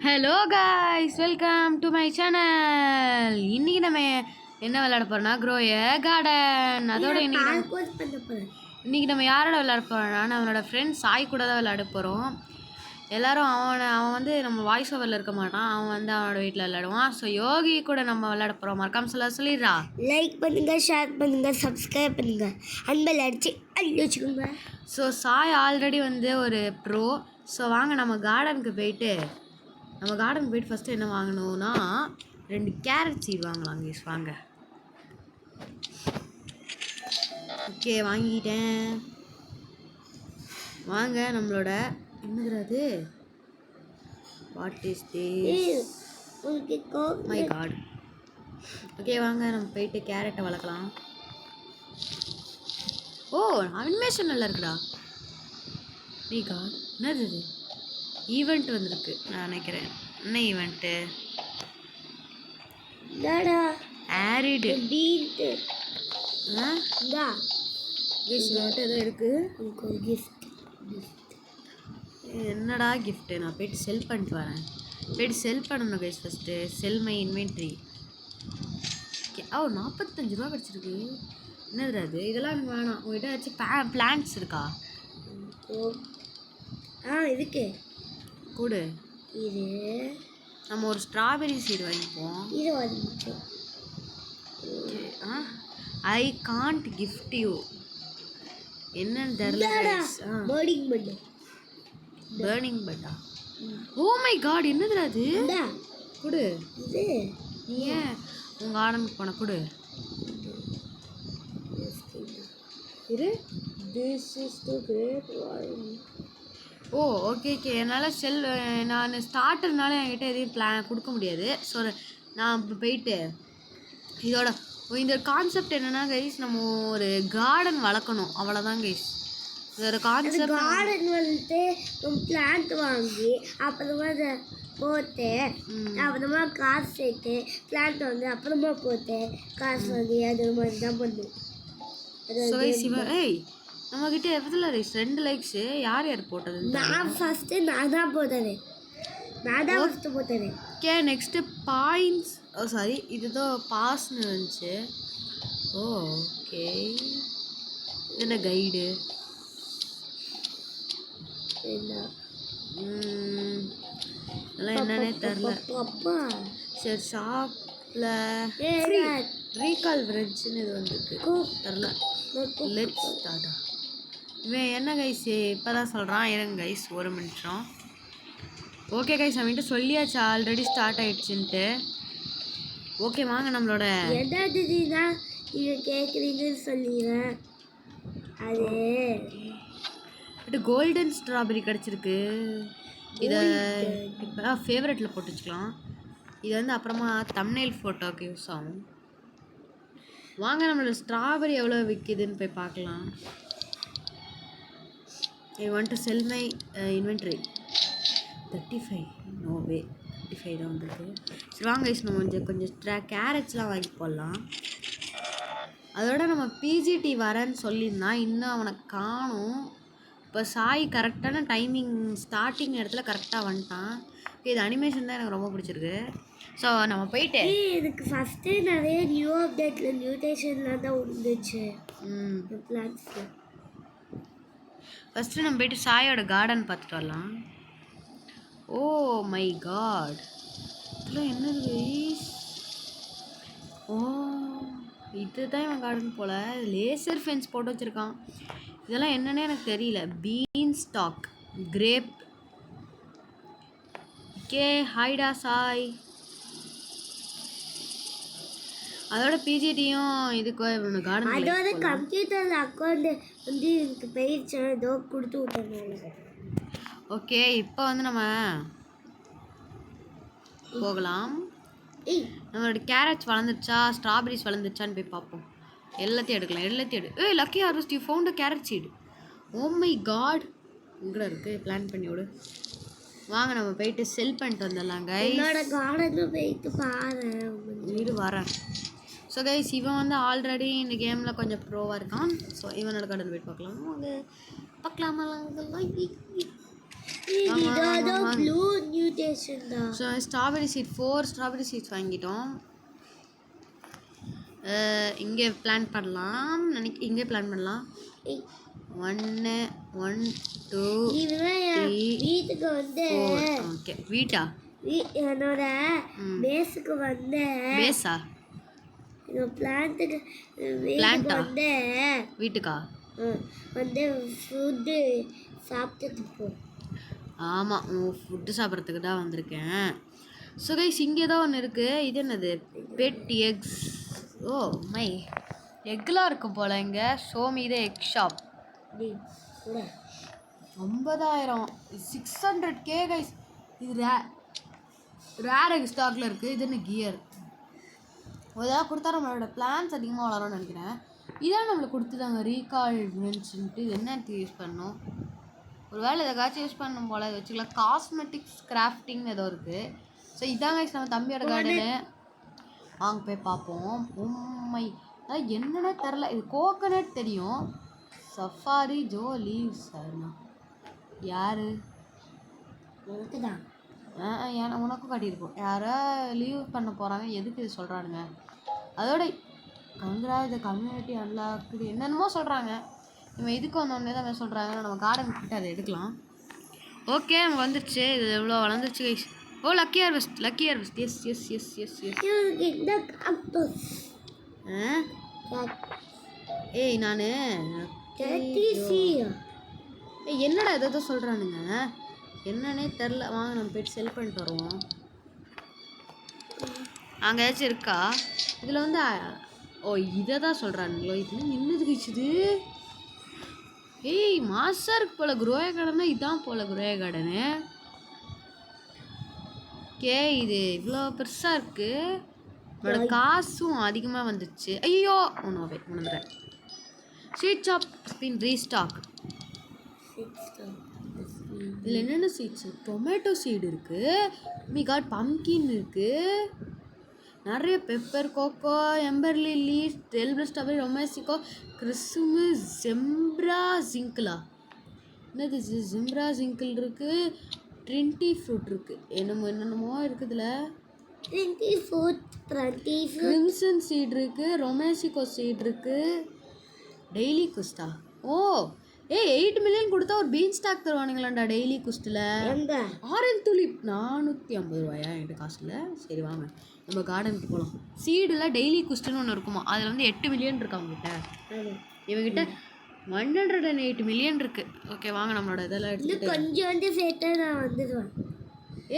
Hello guys, welcome to my channel. இன்னைக்கு நம்ம என்ன விளையாட போறோம்னா க்ரோ ஏ கார்டன். அதோட இன்னைக்கு நம்ம யாரோட விளையாட போறோம்னா நம்மளோட ஃப்ரெண்ட் சாய் கூட தான் விளையாட போகிறோம். எல்லாரும் அவன் வந்து நம்ம வாய்ஸ் ஓவரில் இருக்க மாட்டான். அவன் வந்து அவனோட வீட்டில் விளையாடுவான். ஸோ யோகி கூட நம்ம விளையாட போகிறோம். மறக்காம சொல்லிடுறா. லைக் பண்ணுங்க, ஷேர் பண்ணுங்க, சப்ஸ்கிரைப் பண்ணுங்க, அன்பல் அடிச்சு அள்ளி வச்சுக்கோங்க. ஸோ சாய் ஆல்ரெடி வந்து ஒரு ப்ரோ. ஸோ வாங்க நம்ம கார்டனுக்கு போயிட்டு ஃபஸ்ட்டு என்ன வாங்கணும்னா 2 கேரட் சீட் வாங்கலாம் கேஸ். வாங்க. ஓகே, வாங்கிட்டேன். வாங்க நம்மளோட என்னது what is this my god. Okay வாங்க நம்ம போயிட்டு கேரட்டை வளர்க்கலாம். ஓ, அனிமேஷன் நல்லா இருக்குடா. மை காட், என்னது இது? ஈவெண்ட் வந்திருக்கு நான் நினைக்கிறேன். என்ன ஈவெண்ட்டு? ஆரிடு பீட்டு ஏதோ இருக்கு. ஒரு கிஃப்ட். என்னடா கிஃப்ட்டு? நான் போயிட்டு செல் பண்ணிட்டு வரேன். போயிட்டு செல் பண்ணணும் guys. First sell my inventory. Oh, 45 ரூபா கிடச்சிருக்கு. என்னது அது? இதெல்லாம் எனக்கு வேணாம். உங்கள்கிட்ட ஏதாச்சும் பிளான்ட்ஸ் இருக்கா? இருக்கு. கூடு. இது நம்ம ஒரு ஸ்ட்ராபெரி சீடு வாங்கிப்போம். இது வந்து ஐ காண்ட் கிஃப்ட் யூ. என்னன்னு தெரியல. பேர்னிங் பட்டா. ஓ மை காட், என்னதுடா அது? குடு. இது நீ ஏன் உங்கள் கார்டனுக்கு போன? குடு. இரு. This is the great one. Oh okay என்னால் நான் ஸ்டார்டர்னால என்கிட்ட எதையும் கொடுக்க முடியாது. ஸோ நான் இப்போ போயிட்டு இந்த கான்செப்ட் என்னென்னா கைஸ், நம்ம ஒரு கார்டன் வளர்க்கணும், அவ்வளோதான் கைஸ். இதோட கான்செப்ட் கார்டன் வந்துட்டு பிளான்ட் வாங்கி அப்புறமா அதை போட்டு அப்புறமா காசு சேர்த்து பிளான்ட் வந்து அப்புறமா போட்டு காசு வாங்கி அது மாதிரி தான் பண்ணும். ஸோ கைஸ் நம்மக்கிட்ட எவ்வளோ ரைஸ் 2 லைக்ஸு. யார் போட்டது? நான் தான் போட்டது. Okay, next points. சாரி, இதுதான் பாஸ்ன்னு இருந்துச்சு. ஓகே, என்ன கைடு? இதெல்லாம் என்னன்னே தெரில. சரி, ஷாப்பில் ரீகால் ஃப்ரெண்ட்ஸ்ன்னு இது வந்துருக்கு. தெரில. Let's start. இவன் என்ன கைஸ் இப்போ தான் சொல்கிறான். இருங்க கைஸ், ஒரு நிமிஷம். ஓகே கைஸ், அவன்கிட்ட சொல்லியாச்சு ஆல்ரெடி ஸ்டார்ட் ஆகிடுச்சுன்ட்டு. ஓகே வாங்க நம்மளோட எதாவதுனா நீங்கள் கேட்குறீங்கன்னு சொல்லிடுறேன். அது கோல்டன் ஸ்ட்ராபெரி கிடச்சிருக்கு. இதை இப்போ ஃபேவரட்டில் போட்டு வச்சுக்கலாம். இது வந்து அப்புறமா தம்ப்நெயில் ஃபோட்டோவுக்கு யூஸ் ஆகும். வாங்க நம்மளோட ஸ்ட்ராபெரி எவ்வளோ விற்கிதுன்னு போய் பார்க்கலாம். I want to sell my inventory. 35. No way, 35 தான் வந்துருக்கு. சரி வாங்க கைஸ், நம்ம கொஞ்சம் கேரட்ஸ்லாம் வாங்கி போடலாம். அதோட நம்ம பிஜிடி வரேன்னு சொல்லியிருந்தான், இன்னும் அவனை காணும். இப்போ சாய் கரெக்டான டைமிங் ஸ்டார்டிங் இடத்துல கரெக்டாக வந்துட்டான். இது அனிமேஷன் தான் எனக்கு ரொம்ப பிடிச்சிருக்கு. ஸோ நம்ம போயிட்டு எனக்கு ஃபஸ்ட்டு நிறைய நியூ அப்டேட்டில் நியூடேஷன்லாம் தான் வந்துச்சு. பிளான்ஸில் ஃபஸ்ட்டு நம்ம போயிட்டு சாயோட கார்டன் பார்த்துட்டு வரலாம். ஓ மை காட், இதெல்லாம் என்னது? ஓ, இதுதான் இவன் கார்டன் போல். லேசர் ஃபென்ஸ் போட்டு வச்சுருக்கான். இதெல்லாம் என்னன்னே எனக்கு தெரியல. Bean stalk, grape. ஓகே, ஹைடா சாய். அதோட பிஜிடியும் இதுக்கு கார்டன். அதோட கம்ப்யூட்டர் அக்கௌண்ட் வந்து எனக்கு போயிடுச்சு, ஏதோ கொடுத்து விட்டேன். ஓகே, இப்போ வந்து நம்ம போகலாம். நம்மளோட கேரட்ஸ் வளர்ந்துருச்சா, ஸ்ட்ராபெரிஸ் வளர்ந்துருச்சான்னு போய் பார்ப்போம். எல்லாத்தையும் எடுக்கலாம். Lucky harvest, you found a carrot seed. Oh my god, இங்கே இருக்குது. பிளான் பண்ணி விடு. வாங்க நம்ம போயிட்டு செல் பண்ணிட்டு வந்துடலாம் கைஸ். என்னோட கார்டனில் போயிட்டு பாரு. வீடு வரேன். ஸோ கைஸ், இவன் வந்து ஆல்ரெடி இந்த கேமில் கொஞ்சம் ப்ரோவாக இருக்கான். ஸோ இவனோட கார்டன் போயிட்டு பார்க்கலாம். வாங்க பார்க்கலாமா? ப்ளூ நியூடேஷன் இருந்தா so strawberry seed 4 strawberry seeds வாங்கிட்டோம். இங்கே பிளான் பண்ணலாம் இங்கே பிளான் பண்ணலாம். 1 1 2 வீட்டுக்கு வந்து 4. ஓகே வீட்டா என்னோட பேஸுக்கு வந்து பேஸா பிளான்ட்டுக்கு பிளான்ட்டா வந்து வீட்டுக்கா வந்து ஃபுட்டு சாப்பிட்டுட்டு போ. ஆமாம் ஃபுட்டு சாப்பிட்றதுக்கு தான் வந்திருக்கேன். ஸோ கைஸ் இங்கே தான் ஒன்று இருக்குது. இது என்னது பெட் எக்ஸ். ஓ மை எக்லாம் இருக்கும் போல் இங்கே. Xiaomi the egg shop. 50,000 600K guys. இது ரேர் எக் ஸ்டாக்கில் இருக்குது. இது என்ன கியர் ஏதாவது கொடுத்தா நம்மளோட பிளான்ஸ் அதிகமாக வளரும்னு நினைக்கிறேன். இதான் நம்மளுக்கு கொடுத்துட்டாங்க ரீகால் இவெண்ட்ஸ்ன்ட்டு. இது என்ன யூஸ் பண்ணணும்? ஒரு வேளை எதாச்சும் யூஸ் பண்ணணும் போல். இதை வச்சுக்கலாம். காஸ்மெட்டிக்ஸ் கிராஃப்டிங் ஏதோ இருக்குது. ஸோ இதாங்க நம்ம தம்பியோட கார்டனு. வாங்க போய் பார்ப்போம். உண்மை அதான் என்னென்ன தெரில. இது கோகனட் தெரியும். சஃபாரி ஜோ லீவ்ஸ் யார் உனக்கு தான் ஏன்னா உனக்கும் காட்டியிருப்போம். யாரோ லீவ் பண்ண போகிறாங்க. எதுக்கு இது சொல்கிறானுங்க? அதோட த கம்யூனிட்டி அன்லாக்குது என்னென்னமோ சொல்கிறாங்க. நம்ம இதுக்கு வந்தோடனே தான் சொல்கிறாங்க. நம்ம கார்டன் கிட்ட அதை எடுக்கலாம். ஓகே நமக்கு வந்துடுச்சு. இது எவ்வளோ வளர்ந்துருச்சு guys. Oh lucky harvest yes yes yes yes yes. ஏய் நான் என்னடா எதோ சொல்கிறானுங்க என்னன்னே தெரில. வாங்க நம்ம போய்ட்டு செல் பண்ணிட்டு வருவோம். அங்கே ஏதாச்சும் இருக்கா இதில் வந்து? ஓ இதை தான் சொல்கிறானுங்களோ. இது நின்றுது கழிச்சுது. ஏய் மாசாக இருக்கு போல். குரோயா கார்டனா இதான் போல் குரோயா கார்டனு. ஓகே இது இவ்வளோ பெருசாக இருக்குது. என்னோட காசும் அதிகமாக வந்துடுச்சு. ஐயோ ஒன்று உணர்றேன். Sweet shop spin restock. இதில் என்னென்ன சீட்ஸு? டொமேட்டோ சீடு இருக்குது. மீகாட் பம்கின் இருக்குது. நிறைய பெப்பர் கோகோ எம்பர்லி லீஸ் டெல்பிள் ஸ்ட்ராபெரி ரொமாசிக்கோ கிறிஸ்மு ஜெம்ப்ரா ஜிங்கிளா. என்னது ஜிம்ப்ரா ஜிங்கிள் இருக்குது. ட்ரின்ட்டி ஃப்ரூட் இருக்குது. என்னென்னமோ இருக்குதுல. கிரிம்சன் சீட் இருக்குது. ரொமாசிக்கோ சீட் இருக்குது. டெய்லி குஸ்டா. ஓ 8 மில்லியன் கொடுத்தா ஒரு பீன் ஸ்டாக் தருவானுங்களாண்டா டெய்லி குஸ்டில். ஆரஞ்சு துலிப் 450 ரூபாயா என்கிட்ட காசில். சரி வாங்க நம்ம கார்டனுக்கு போகலாம். சீடில் டெய்லி குஸ்ட்டுன்னு ஒன்று இருக்குமா. அதில் வந்து 8 மில்லியன் இருக்கு அவங்ககிட்ட. இவங்ககிட்ட 108 மில்லியன் இருக்குது. ஓகே வாங்க நம்மளோட இதெல்லாம் எடுத்து கொஞ்சம் வந்து சேர்த்தா நான் வந்துடுவேன்.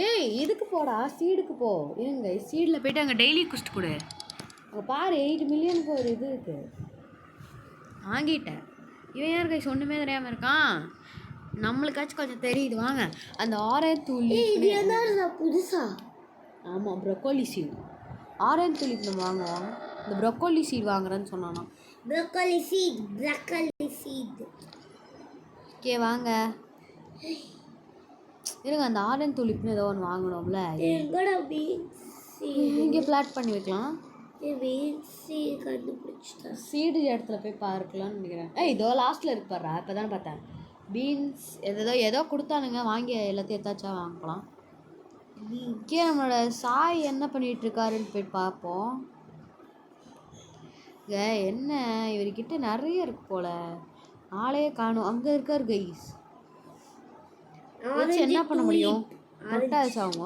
ஏய் இதுக்கு போடா சீடுக்கு போ. இருங்க சீடில் போய்ட்டு அங்கே டெய்லி குஸ்ட் கொடு. அங்கே பாரு 8 மில்லியனுக்கு ஒரு இது இருக்குது. வாங்கிட்டேன். இவன் யார் கைஸ் ஒன்றுமே தெரியாமல் இருக்கான். நம்மளுக்காச்சும் கொஞ்சம் தெரியுது. வாங்க அந்த ஆரஞ்சு துளிப் புதுசா. ஆமாம் ப்ரொக்கோலி சீட். ஆரஞ்சு துளிப் நம்ம வாங்குவோம். இந்த ப்ரொக்கோலி சீட் வாங்குறேன்னு சொன்னானா. Broccoli seat. ஓகே வாங்க இருங்க. அந்த ஆரஞ்சு துளிப்னு ஏதோ ஒன்று வாங்கணும்ல. இங்கே பிளாட் பண்ணி வைக்கலாம். சீடு இடத்துல போய் பார்க்கலான்னு நினைக்கிறேன். இதோ லாஸ்ட்டில் இருக்கு பாரு. இப்போ தானே பார்த்தேன். பீன்ஸ் ஏதோ கொடுத்தானுங்க. வாங்கி எல்லாத்தையும் எத்தாச்சா வாங்கலாம். இங்கே நம்மளோட சாய் என்ன பண்ணிகிட்டு இருக்காருன்னு போய் பார்ப்போம். என்ன இவர்கிட்ட நிறைய இருக்கு போல். ஆளையே காணும். அங்கே இருக்காரு கைஸ். என்ன பண்ண முடியும்? தொட்டாச்சு அவங்க.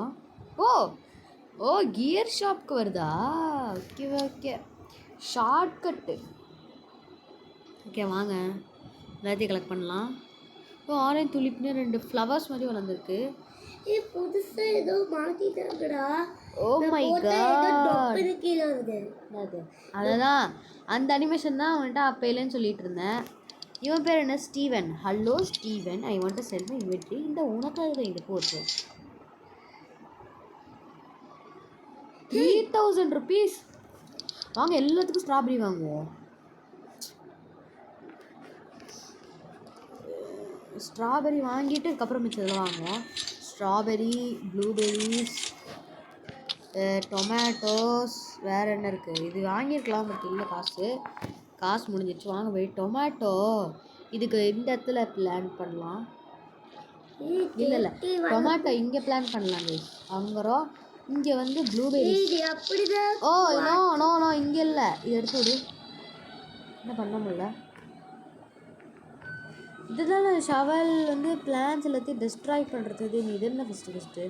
ஓ கியர் ஷாப்க்கு வருதா? Okay okay shortcut. ஓகே வாங்க எல்லாத்தையும் கலெக்ட் பண்ணலாம். இப்போ ஆரஞ்சு துளிப்னு 2 ஃப்ளவர்ஸ் மாதிரி வளர்ந்துருக்கு. புதுசா ஏதோ மாத்திட்டாங்கடா. ஓ மை காட் கீழே வருது. அதுதான் அந்த அனிமேஷன் தான் அவன்கிட்ட அப்பையிலன்னு சொல்லிட்டு இருந்தேன். இவன் பேர் என்ன? Steven. Hello Steven, I want to sell my inventory. இந்த உனக்காக தான் இது போச்சு. 3000 rupees. வாங்க எல்லாத்துக்கும் ஸ்ட்ராபெரி வாங்குவோம். ஸ்ட்ராபெரி வாங்கிட்டு அதுக்கப்புறம் மிச்சத்தில் வாங்குவோம். ஸ்ட்ராபெரி, ப்ளூபெரிஸ், டொமேட்டோஸ், வேறு என்ன இருக்குது? இது வாங்கியிருக்கலாம் பட் இல்லை காசு முடிஞ்சிடுச்சு. வாங்க போய் டொமேட்டோ இதுக்கு இந்த இடத்துல பிளான் பண்ணலாம். இல்லை இல்லை டொமேட்டோ இங்கே பிளான் பண்ணலாம் கைஸ். அங்கரம் இங்கே வந்து ப்ளூபெர்ரி. இது அப்படிதான். ஓ நோ நோ நோ இங்கே இல்லை, இது எடுத்து விடு. என்ன பண்ண முடியல. இதுதான் ஷவல் வந்து பிளான்ஸ் எல்லாத்தையும் டிஸ்ட்ராய் பண்ணுறது. நீ இது என்ன ஃபஸ்ட்டு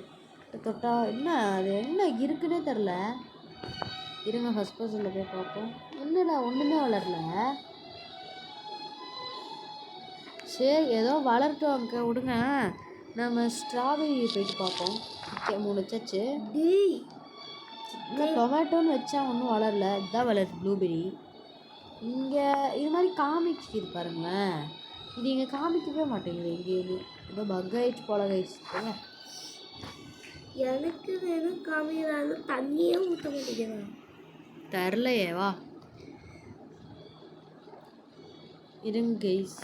தொட்டா என்ன அது என்ன இருக்குன்னே தெரில. இருங்க ஃபஸ்ட் பர்சனில் போய் பார்ப்போம். என்னடா ஒன்றுமே வளரல. சரி ஏதோ வளரட்டும் அங்கே விடுங்க. நம்ம ஸ்ட்ராபெரி போயிட்டு பார்ப்போம். 3 வச்சாச்சு. இல்லை டொமேட்டோன்னு வச்சா ஒன்றும் வளரல. இதுதான் வளருது ப்ளூபெரி. இங்கே இது மாதிரி காமிக்குது பாருங்களேன். இது இங்கே காமிக்கவே மாட்டேங்குது எங்கேயுமே. ஏதோ பக் ஆயிடுச்சு போல கைஸ். எனக்கு வேணும் காமிக்கிறாங்க, தண்ணியே ஊற்ற மாட்டேங்கிறேன். தெரிலையே வா இருங்க கைஸ்,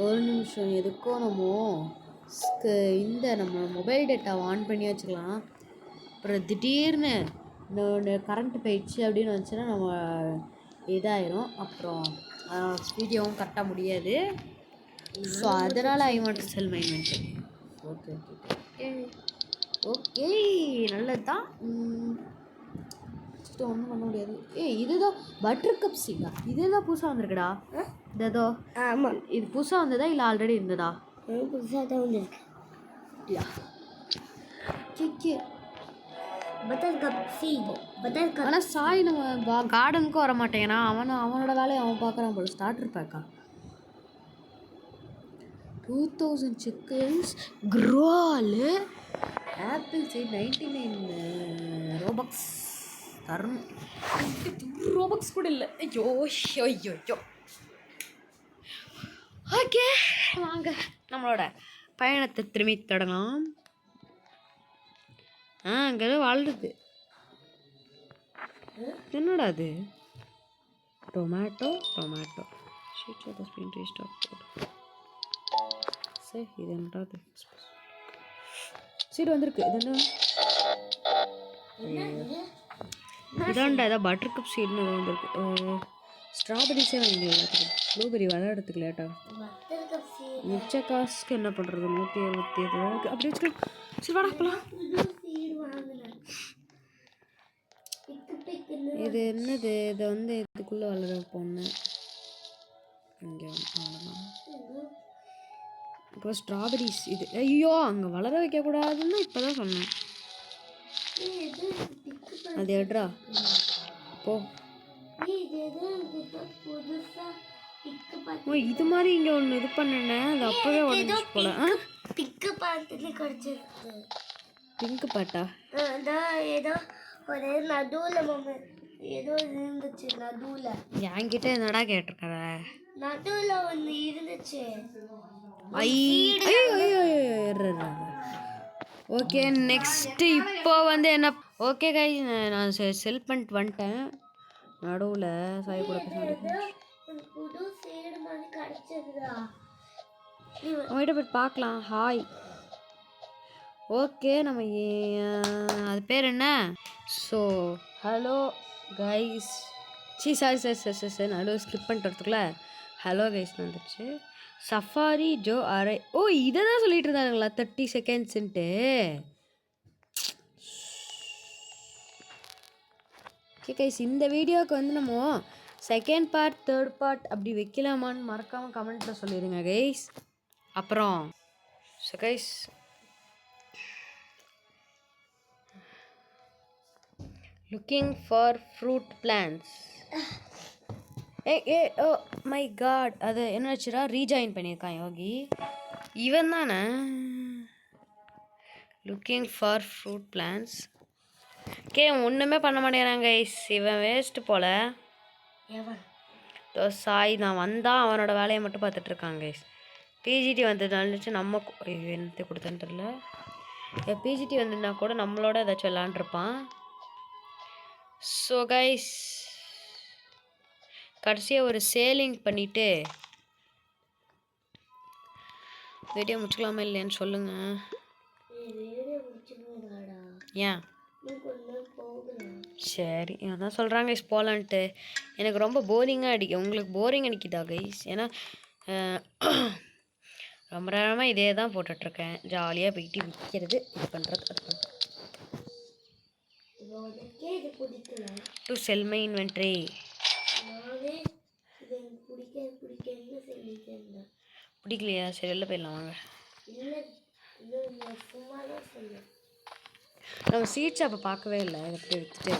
ஒரு நிமிஷம். எதுக்கோ நம்ம இந்த நம்ம மொபைல் டேட்டாவை ஆன் பண்ணி வச்சுக்கலாம். அப்புறம் திடீர்னு இன்னொன்று கரண்ட் போயிடுச்சு அப்படின்னு வந்துச்சுன்னா நம்ம இதாயிரும். அப்புறம் வீடியோவும் கட்ட முடியாது. ஸோ அதனால் ஐ want to sell my inventory. Okay okay okay okay நல்லது தான். ஒன்றும் பண்ண முடியாது. இதுதான் பட்டர் கப் சீடா? இதுதான் புதுசாக வந்திருக்குடா. இதோ ஆமாம், இது புதுசாக வந்ததா இல்லை ஆல்ரெடி இருந்ததா? புதுசாக தான் வந்துருக்கு. கே buttercup seed, buttercup. ஆனால் சாய் நம்ம கார்டனுக்கும் வர மாட்டேங்கிறா. அவனோட வேலையை அவன் பார்க்குறான் போல. ஸ்டார்டர் பேக்கா 2000 சிக்கன்ஸ் க்ரோல் ஆப்பிள் சைட் 99 ரோபக்ஸ் தரணும். ரோபக்ஸ் கூட இல்லை. ஐயோ ஐயோ ஐயோ. ஓகே வாங்க நம்மளோட பயணத்தை திரும்பி தொடங்கலாம். அங்கே வாழ்றது என்னடா அது? Tomato seed of the spin restock. சரி இது என்னடா அது? சீடு வந்திருக்கு. இது என்ன? இதாண்டா ஏதாவது பட்டர் கப் சீட்னு ஏதோ வந்திருக்கு. ஸ்ட்ராபெரிஸே வாங்கி எல்லாத்துக்கும். ப்ளூபெரி விளையாடுறதுக்கு லேட்டாக. மிச்ச காசுக்கு என்ன பண்ணுறது? 175 அப்படி வச்சுக்கலாம். சரி வாடா போகலாம். இது என்னது? இதை வந்து இதுக்குள்ளே வளர போனேன். இங்கே அவ்வளோதான். அப்புறம் ஸ்ட்ராபெரிஸ் இது. ஐயோ அங்கே வளர வைக்கக்கூடாதுன்னு இப்போ தான் சொன்னேன். அது எடுறா போ. ஓ இது மாதிரி இங்கே ஒன்று இது பண்ணேன். அது அப்போவே உடஞ்சி போல. பிங்க் பாட்டா? ஏதோ ஒரு நடுவில் ஏதோ இருந்துச்சு. நடுவில் என்கிட்ட என்னடா கேட்டிருக்கிற? நடுவில் ஒன்று இருந்துச்சு. ஓகே நெக்ஸ்ட்டு இப்போ வந்து என்ன? ஓகே கைஸ் நான் செல் பண்ணிட்டு வந்துட்டேன். நடுவில் சாய் கூட அவங்ககிட்ட போய் பார்க்கலாம். ஹாய். ஓகே நம்ம அது பேர் என்ன? So hello guys. சாரி நடுவில் ஸ்கிப் பண்ணிட்டு வரதுக்குள்ள ஹலோ கைஸ்னு வந்துடுச்சு. சஃபாரி ஜோ அரை. ஓ இதை தான் சொல்லிட்டு இருந்தாங்களா 30 செகண்ட்ஸுன்ட்டு. ஓகே கைஸ் இந்த வீடியோவுக்கு வந்து நம்ம செகண்ட் பார்ட் தேர்ட் பார்ட் அப்படி வைக்கலாமான்னு மறக்காமல் கமெண்ட்டில் சொல்லிடுங்க கைஸ். அப்புறம் so guys looking for fruit plants. Oh my god, அது என்னாச்சுடா? ரீஜாயின் பண்ணியிருக்கான் யோகி. இவன் தானே லுக்கிங் ஃபார் ஃப்ரூட் பிளான்ஸ். ஒன்றுமே பண்ண மாட்டேங்கிறாங்க கைஸ். இவன் வேஸ்ட்டு போல. சாய் நான் வந்தால் அவனோட வேலையை மட்டும் பார்த்துட்ருக்காங்க கைஸ். பிஜிடி வந்ததுனால நம்ம என்னத்தை கொடுத்தேன்னு தெரியல. பிஜிடி வந்ததுனா கூட நம்மளோட ஏதாச்சும் விளாண்டுருப்பான். ஸோ கைஸ் கடைசியாக ஒரு சேலிங் பண்ணிவிட்டு வீடியோ முடிச்சுக்கலாமா இல்லையான்னு சொல்லுங்கள். ஏன்? சரி அதான் சொல்கிறாங்க கைஸ் போகலான்ட்டு. எனக்கு ரொம்ப போரிங்காக அடிக்கும். உங்களுக்கு போரிங் அடிக்குதா கைஸ்? ஏன்னா ரொம்ப நேரமாக இதே தான் போட்டுட்ருக்கேன். ஜாலியாக போயிட்டு விற்கிறது, இது பண்ணுறது, அது பண்ணுறது. To sell my inventory. பிடிக்கலையா? சரி வெளில போயிடலாம் வாங்க. நம்ம ஷீட் ஷாப்பை பார்க்கவே இல்லை. இதை போய் விற்றுட்டு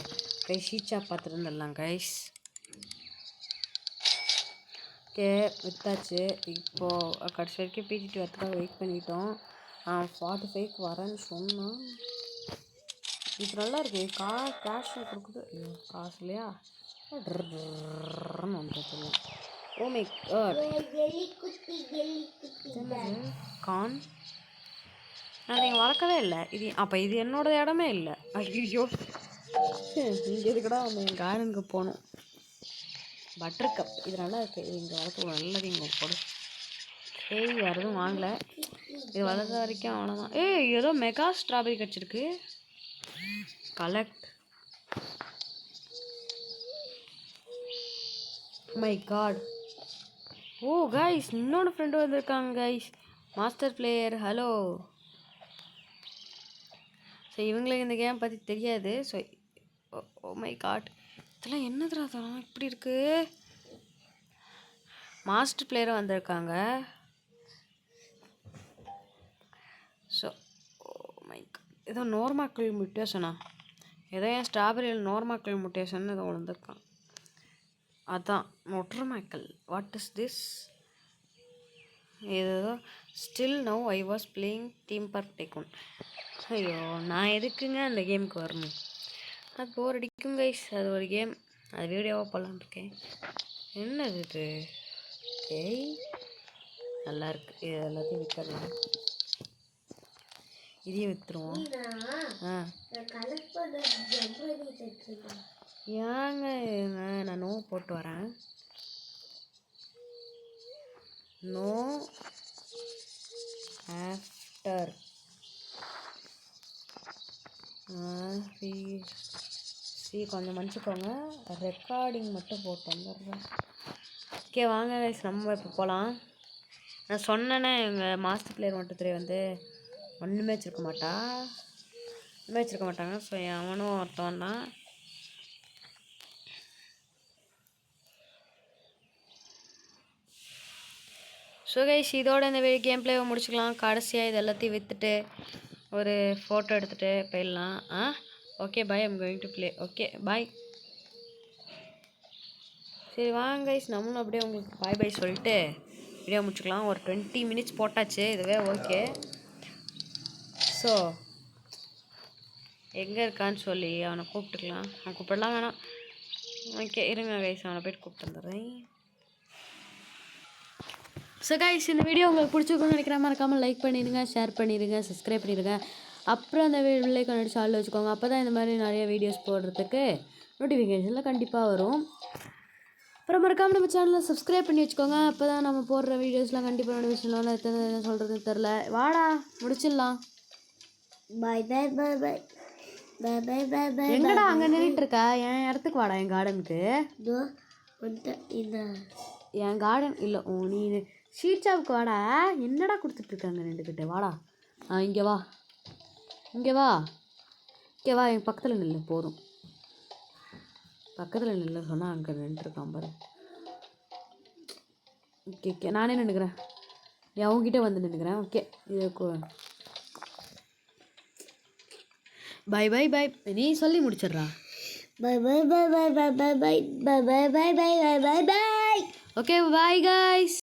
கை ஷீட் ஷாப் பார்த்துட்டு வந்துடலாம் கைஸ். ஓகே விற்றாச்சு. இப்போது கடைசி வரைக்கும் பிடிடி வரத்துக்காக வெயிட் பண்ணிட்டோம். 45க்கு வரேன்னு சொன்னால் இது நல்லா இருக்குது. கேஷ் கொடுக்குது. ஐயோ காசு இல்லையா? வந்துட்டு ஓ மை காட். கான் நான் நீங்கள் வளர்க்கவே இல்லை. இது அப்போ இது என்னோட இடமே இல்லை. ஐயோ இங்கே இதுக்கடா வந்து என் கார்டனுக்கு போகணும். பட்டர் கப் இது நல்லா இருக்குது. இது இங்கே வளர்க்க நல்லது. இங்கே போடு. சரி வேறு எதுவும் வாங்கலை. இது வளர்க்க வரைக்கும் அவ்வளோதான். ஏதோ மெகா ஸ்ட்ராபெரி கிடச்சிருக்கு. Collect. My god. Oh guys இன்னொரு ஃப்ரெண்டு வந்திருக்காங்க guys. Master player hello. So இவங்களுக்கு இந்த கேம் பற்றி தெரியாது. ஸோ ஓ மை காட் இதெல்லாம் என்னதுடா அதெல்லாம் இப்படி இருக்குது. மாஸ்டர் பிளேயரும் வந்திருக்காங்க. ஸோ ஓ மை காட் ஏதோ நோர்மாக்கள் முட்டேஷனா? ஏதோ என் ஸ்ட்ராபெரியில் நோர்மாக்கள் முட்டேஷன் ஏதோ வந்திருக்கான். அதான் நொட்ரமாக்கல். What is this? ஏதோ still now I was playing theme park tycoon. ஐயோ நான் எதுக்குங்க அந்த கேமுக்கு வரணும்? அது போர் அடிக்கும் கைஸ். அது ஒரு கேம். அது வீடியோவாக போடலான்னு இருக்கேன். என்னது இது? ஏய் நல்லா இருக்கு. இது எல்லாத்தையும் விற்கலாம். இதையும் விற்றுருவோம். ஏங்க நான் நோ போட்டு வரேன். நோ ஆஃப்டர் கொஞ்சம் மன்னிச்சுக்கோங்க. ரெக்கார்டிங் மட்டும் போட்டு வந்துடுறேன். ஓகே வாங்க கைஸ் நம்ம இப்போ போகலாம். நான் சொன்னேன்னே எங்கள் மாஸ்டர் பிளேயர் மட்டும் வந்து ஒன்றுமே வச்சுருக்க மாட்டாங்க. ஸோ அவனும் ஒருத்தவன் தான். ஸோ கைஸ் இதோட இந்த கேம் பிளேவை முடிச்சுக்கலாம். கடைசியாக இது எல்லாத்தையும் விற்றுட்டு ஒரு ஃபோட்டோ எடுத்துகிட்டு போயிடலாம். Okay bye. I'm going to play. Okay bye. சரி வாங்க கைஸ் நம்மளும் அப்படியே உங்களுக்கு பாய் பாய் சொல்லிட்டு வீடியோ முடிச்சுக்கலாம். ஒரு 20 மினிட்ஸ் போட்டாச்சு. இதுவே ஓகே. ஸோ எங்கே இருக்கான்னு சொல்லி அவனை கூப்பிட்டுக்கலாம். அவன் கூப்பிடலாம் வேணாம். ஓகே இருங்க கைஸ் அவனை போய்ட்டு கூப்பிட்டு வந்துடுறேன். ஸோ கைஸ் இந்த வீடியோ உங்களுக்கு பிடிச்சிருக்குன்னு நினைக்கிற மறக்காமல் லைக் பண்ணிடுங்க, ஷேர் பண்ணிடுங்க, சப்ஸ்கிரைப் பண்ணிடுங்க. அப்புறம் அந்த வில்லைக்கான அடிச்சு ஆள் வச்சுக்கோங்க. அப்போ தான் இந்த மாதிரி நிறைய வீடியோஸ் போடுறதுக்கு நோட்டிஃபிகேஷனில் கண்டிப்பாக வரும். அப்புறம் மறக்காமல் நம்ம சேனலை சப்ஸ்கிரைப் பண்ணி வச்சுக்கோங்க. அப்போ தான் நம்ம போடுற வீடியோஸ்லாம் கண்டிப்பாக நோட்டிஃபிகேஷனில் எத்தனை சொல்கிறதுன்னு தெரில. வாடா முடிச்சிடலாம். பாய் பாய் பாய் பாய் பாய் பாய் பாய் பாய். எங்கடா அங்கே நின்றுட்டு இருக்கா? என் இடத்துக்கு வாடா. என் கார்டனுக்கு என் கார்டன் இல்லை. நீ ஷீட் ஷாப்புக்கு வாடா. என்னடா கொடுத்துட்ருக்காங்க ரெண்டுக்கிட்ட? வாடா. இங்கே வா. இங்கே வா. என் பக்கத்தில் நில்லு. போதும். பக்கத்தில் நில்ல சொன்னால் அங்கே நின்றுருக்கான் பாரு. ஓகே நானே நின்றுக்கிறேன். அவங்ககிட்ட வந்து நின்றுக்கிறேன். ஓகே இது பாய் பாய் பாய். நீ சொல்லி முடிச்சிடுறா. பாய் பாய் பாய் பாய் பாய் பாய் பாய் பாய் பாய் பாய் பாய் பாய் பாய். Okay bye guys.